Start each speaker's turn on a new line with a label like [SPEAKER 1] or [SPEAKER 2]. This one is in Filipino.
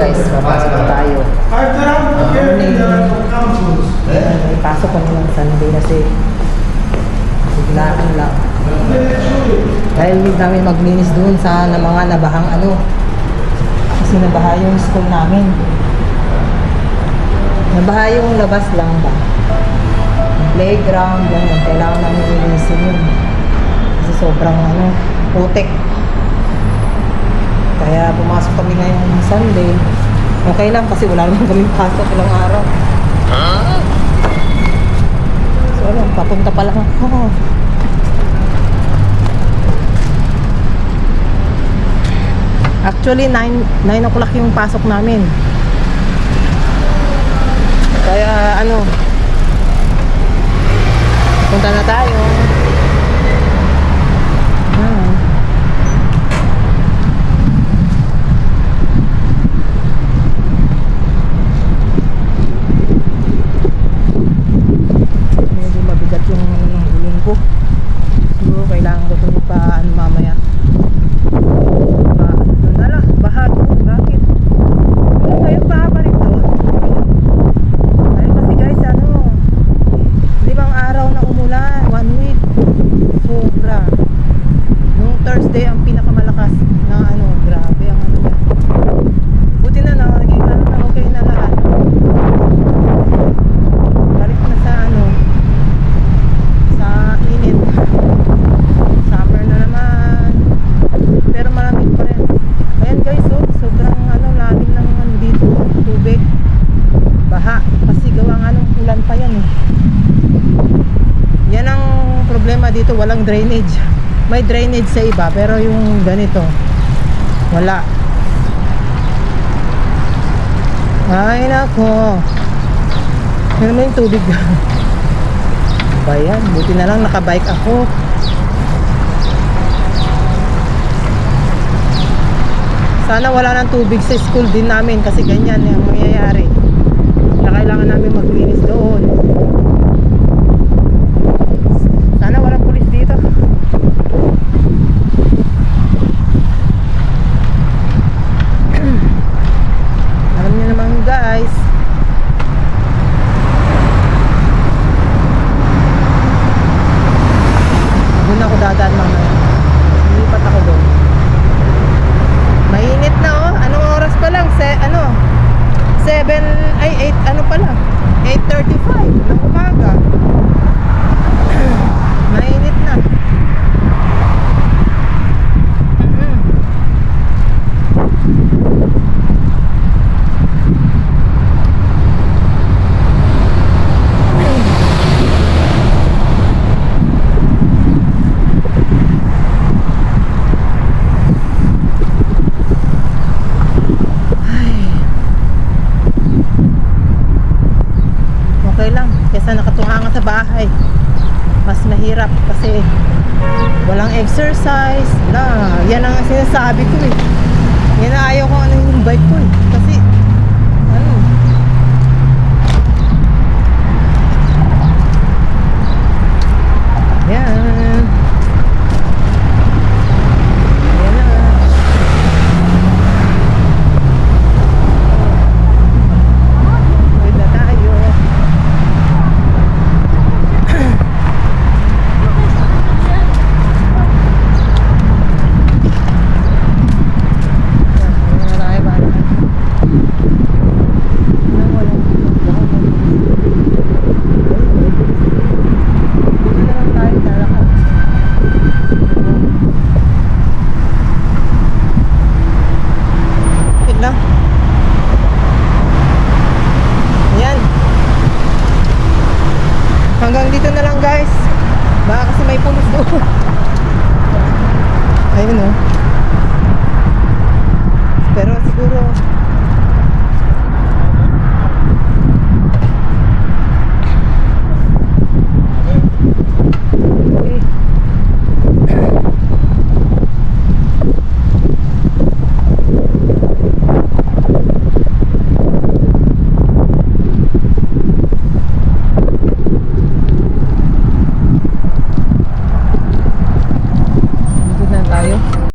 [SPEAKER 1] guys, papasok na tayo. May pasok kami ng Sunday kasi biglaan lang. Dahil need namin maglinis doon sa mga nabahang ano. Kasi nabaha yung school namin. Nabaha yung labas lang ba? Playground, yan. Kailangan namin linisin yun. Kasi sobrang ano, putik. Kaya pumasok kami ngayong Sunday. Okay lang kasi wala naman kaming pasok ilang araw. So ano, papunta pa lang ako. Actually, 9 o'clock yung pasok namin. Kaya ano, punta na tayo. Medyo mabigat yung gulong ko. So, kailangan ko ito pa ano mamaya. Baha doon. Bakit? Wala ba yung baha pa rin doon? Ay kasi guys ano, 5 araw na umulan, 1 week. Sobra. Nung Thursday ang pinakamalakas na ano, grabe ang ano yan. Buti na naging ano na okay na lahat. Balik na sa ano, sa init. Summer na naman. Pero malamig pa rin. Ayan guys, oh, sobrang ano, lalim ng ano dito, tubig. Baha, kasi gawa nga nung ulan pa yan eh. Yan ang problema dito, walang drainage. May drainage sa iba, pero yung ganito, wala. Ay nako. Ano naman yung tubig? Ba yan, buti na lang nakabike ako. Sana wala ng tubig sa school din namin kasi ganyan yung mangyayari. Kaya kailangan namin maglinis doon. Sana walang pulis dito. Alam niyo naman guys. Doon ako dadaan mamaya. Nilipat ako doon. Mainit na oh. Anong oras pa lang? 7 ay 8 ano pa lang? 8:35 ng umaga. Mainit na. Kesa nakatunga nga sa bahay, mas mahirap kasi walang exercise na. Yan ang sinasabi ko eh. Yan na ayaw ko ano yung bike ko eh. Kasi ano, yan yan na. Wait na tayo. Hanggang dito na lang guys. Baka kasi may pulis doon. Ayun oh. Pero siguro